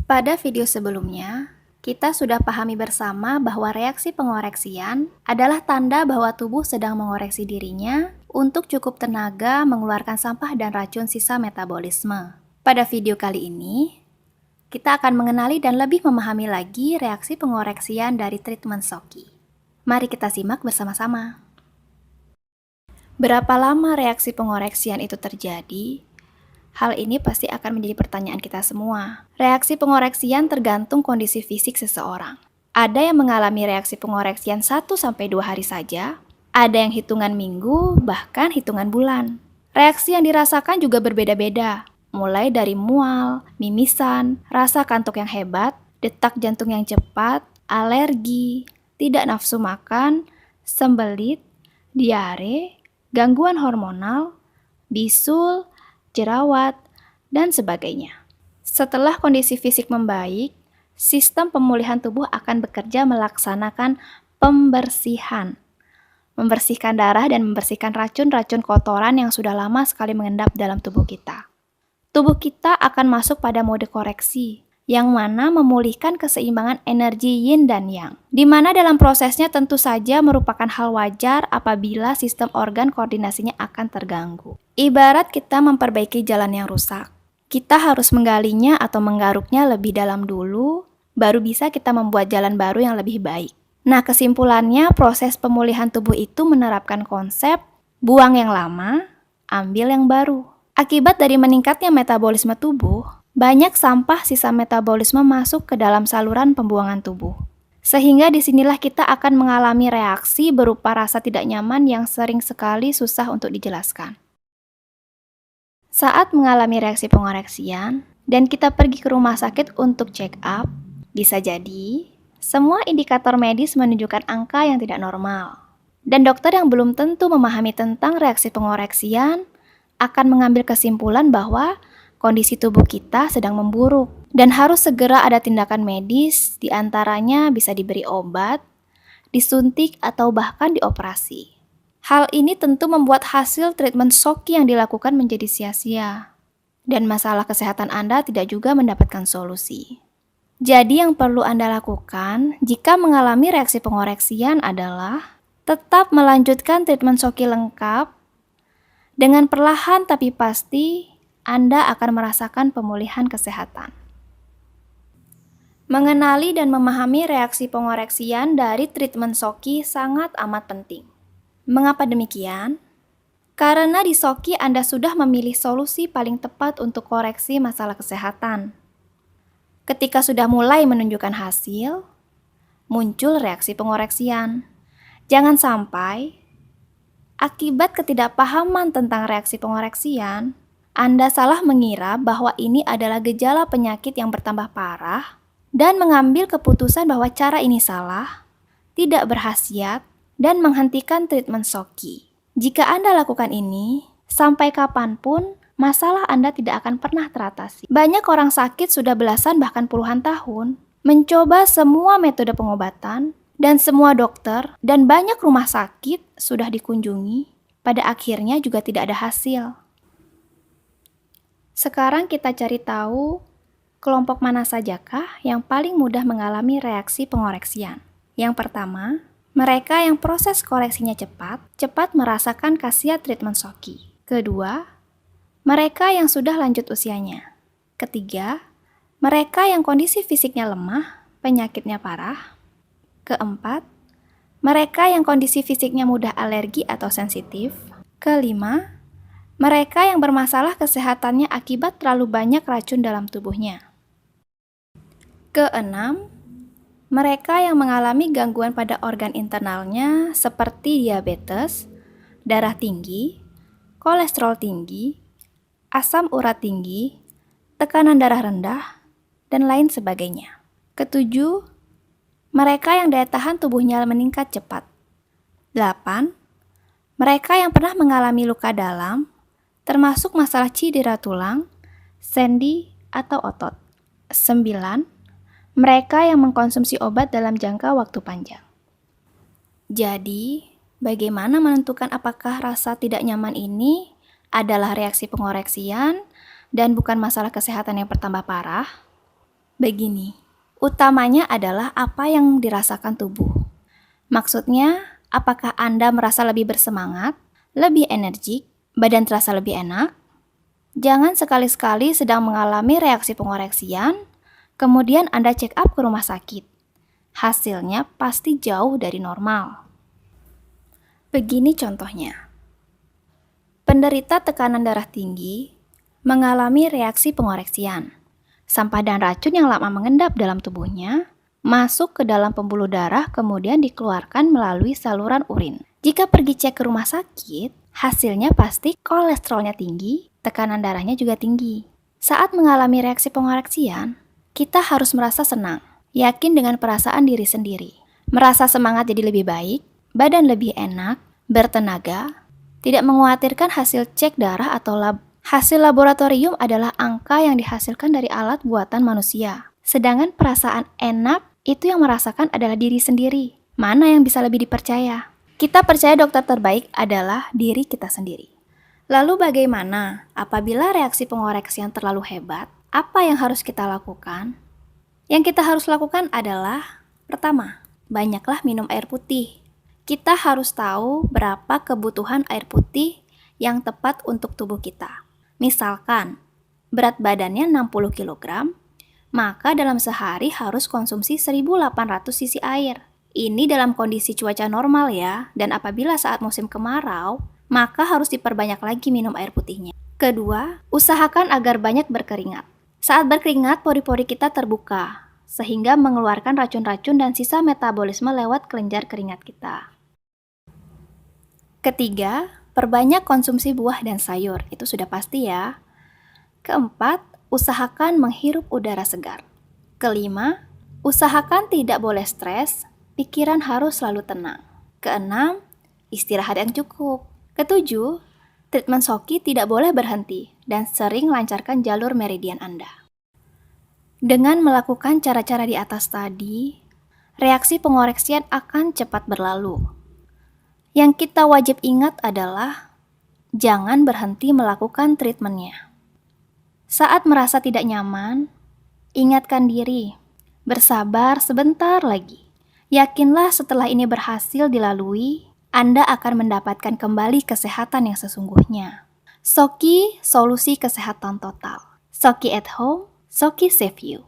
Pada video sebelumnya, kita sudah pahami bersama bahwa reaksi pengoreksian adalah tanda bahwa tubuh sedang mengoreksi dirinya untuk cukup tenaga mengeluarkan sampah dan racun sisa metabolisme. Pada video kali ini, kita akan mengenali dan lebih memahami lagi reaksi pengoreksian dari treatment Soki. Mari kita simak bersama-sama. Berapa lama reaksi pengoreksian itu terjadi? Hal ini pasti akan menjadi pertanyaan kita semua. Reaksi pengoreksian tergantung kondisi fisik seseorang. Ada yang mengalami reaksi pengoreksian 1-2 hari saja, ada yang hitungan minggu, bahkan hitungan bulan. Reaksi yang dirasakan juga berbeda-beda, mulai dari mual, mimisan, rasa kantuk yang hebat, detak jantung yang cepat, alergi, tidak nafsu makan, sembelit, diare, gangguan hormonal, bisul, jerawat, dan sebagainya. Setelah kondisi fisik membaik, sistem pemulihan tubuh akan bekerja melaksanakan pembersihan. Membersihkan darah dan membersihkan racun-racun kotoran yang sudah lama sekali mengendap dalam tubuh kita. Tubuh kita akan masuk pada mode koreksi, yang mana memulihkan keseimbangan energi yin dan yang, di mana dalam prosesnya tentu saja merupakan hal wajar apabila sistem organ koordinasinya akan terganggu. Ibarat kita memperbaiki jalan yang rusak, kita harus menggalinya atau menggaruknya lebih dalam dulu, baru bisa kita membuat jalan baru yang lebih baik. Nah, kesimpulannya proses pemulihan tubuh itu menerapkan konsep buang yang lama, ambil yang baru. Akibat dari meningkatnya metabolisme tubuh, banyak sampah sisa metabolisme masuk ke dalam saluran pembuangan tubuh. Sehingga disinilah kita akan mengalami reaksi berupa rasa tidak nyaman yang sering sekali susah untuk dijelaskan. Saat mengalami reaksi pengoreksian, dan kita pergi ke rumah sakit untuk check up, bisa jadi semua indikator medis menunjukkan angka yang tidak normal. Dan dokter yang belum tentu memahami tentang reaksi pengoreksian akan mengambil kesimpulan bahwa kondisi tubuh kita sedang memburuk dan harus segera ada tindakan medis, diantaranya bisa diberi obat, disuntik, atau bahkan dioperasi. Hal ini tentu membuat hasil treatment Soki yang dilakukan menjadi sia-sia, dan masalah kesehatan Anda tidak juga mendapatkan solusi. Jadi yang perlu Anda lakukan jika mengalami reaksi pengoreksian adalah tetap melanjutkan treatment Soki lengkap. Dengan perlahan tapi pasti, Anda akan merasakan pemulihan kesehatan. Mengenali dan memahami reaksi pengoreksian dari treatment Soki sangat amat penting. Mengapa demikian? Karena di Soki Anda sudah memilih solusi paling tepat untuk koreksi masalah kesehatan. Ketika sudah mulai menunjukkan hasil, muncul reaksi pengoreksian. Jangan sampai akibat ketidakpahaman tentang reaksi pengoreksian, Anda salah mengira bahwa ini adalah gejala penyakit yang bertambah parah dan mengambil keputusan bahwa cara ini salah, tidak berkhasiat, dan menghentikan treatment Soki. Jika Anda lakukan ini, sampai kapanpun masalah Anda tidak akan pernah teratasi. Banyak orang sakit sudah belasan bahkan puluhan tahun mencoba semua metode pengobatan dan semua dokter dan banyak rumah sakit sudah dikunjungi, pada akhirnya juga tidak ada hasil. Sekarang kita cari tahu kelompok mana sajakah yang paling mudah mengalami reaksi pengoreksian. Yang pertama, mereka yang proses koreksinya cepat merasakan khasiat treatment Soki. Kedua, mereka yang sudah lanjut usianya. Ketiga, mereka yang kondisi fisiknya lemah, penyakitnya parah. Keempat, mereka yang kondisi fisiknya mudah alergi atau sensitif. Kelima, mereka yang bermasalah kesehatannya akibat terlalu banyak racun dalam tubuhnya. Keenam, mereka yang mengalami gangguan pada organ internalnya seperti diabetes, darah tinggi, kolesterol tinggi, asam urat tinggi, tekanan darah rendah, dan lain sebagainya. Ketujuh, mereka yang daya tahan tubuhnya meningkat cepat. 8. Mereka yang pernah mengalami luka dalam, termasuk masalah cedera tulang, sendi, atau otot. 9. Mereka yang mengkonsumsi obat dalam jangka waktu panjang. Jadi, Bagaimana menentukan apakah rasa tidak nyaman ini adalah reaksi pengoreksian dan bukan masalah kesehatan yang bertambah parah? Begini, utamanya adalah apa yang dirasakan tubuh. Maksudnya, apakah Anda merasa lebih bersemangat, lebih energik, badan terasa lebih enak? Jangan sekali-sekali sedang mengalami reaksi pengoreksian, kemudian Anda check up ke rumah sakit. Hasilnya pasti jauh dari normal. Begini contohnya. Penderita tekanan darah tinggi mengalami reaksi pengoreksian. Sampah dan racun yang lama mengendap dalam tubuhnya masuk ke dalam pembuluh darah kemudian dikeluarkan melalui saluran urin. Jika pergi cek ke rumah sakit, hasilnya pasti kolesterolnya tinggi, tekanan darahnya juga tinggi. Saat mengalami reaksi pengoreksian, kita harus merasa senang, yakin dengan perasaan diri sendiri. Merasa semangat jadi lebih baik, badan lebih enak, bertenaga, tidak mengkhawatirkan hasil cek darah atau hasil laboratorium adalah angka yang dihasilkan dari alat buatan manusia. Sedangkan perasaan enak itu yang merasakan adalah diri sendiri. Mana yang bisa lebih dipercaya? Kita percaya dokter terbaik adalah diri kita sendiri. Lalu bagaimana apabila reaksi pengoreksian terlalu hebat? Apa yang harus kita lakukan? Yang kita harus lakukan adalah, pertama, banyaklah minum air putih. Kita harus tahu berapa kebutuhan air putih yang tepat untuk tubuh kita. Misalkan, berat badannya 60 kg, maka dalam sehari harus konsumsi 1.800 cc air. Ini dalam kondisi cuaca normal ya, dan apabila saat musim kemarau, maka harus diperbanyak lagi minum air putihnya. Kedua, usahakan agar banyak berkeringat. Saat berkeringat, pori-pori kita terbuka, sehingga mengeluarkan racun-racun dan sisa metabolisme lewat kelenjar keringat kita. Ketiga, perbanyak konsumsi buah dan sayur, itu sudah pasti ya. Keempat, usahakan menghirup udara segar. Kelima, usahakan tidak boleh stres, pikiran harus selalu tenang. Keenam, istirahat yang cukup. Ketujuh, treatment Shoki tidak boleh berhenti dan sering lancarkan jalur meridian Anda. Dengan melakukan cara-cara di atas tadi, reaksi pengoreksian akan cepat berlalu. Yang kita wajib ingat adalah jangan berhenti melakukan treatmentnya. Saat merasa tidak nyaman, ingatkan diri, bersabar sebentar lagi. Yakinlah setelah ini berhasil dilalui, Anda akan mendapatkan kembali kesehatan yang sesungguhnya. Shoki, solusi kesehatan total. Shoki at home, Shoki save you.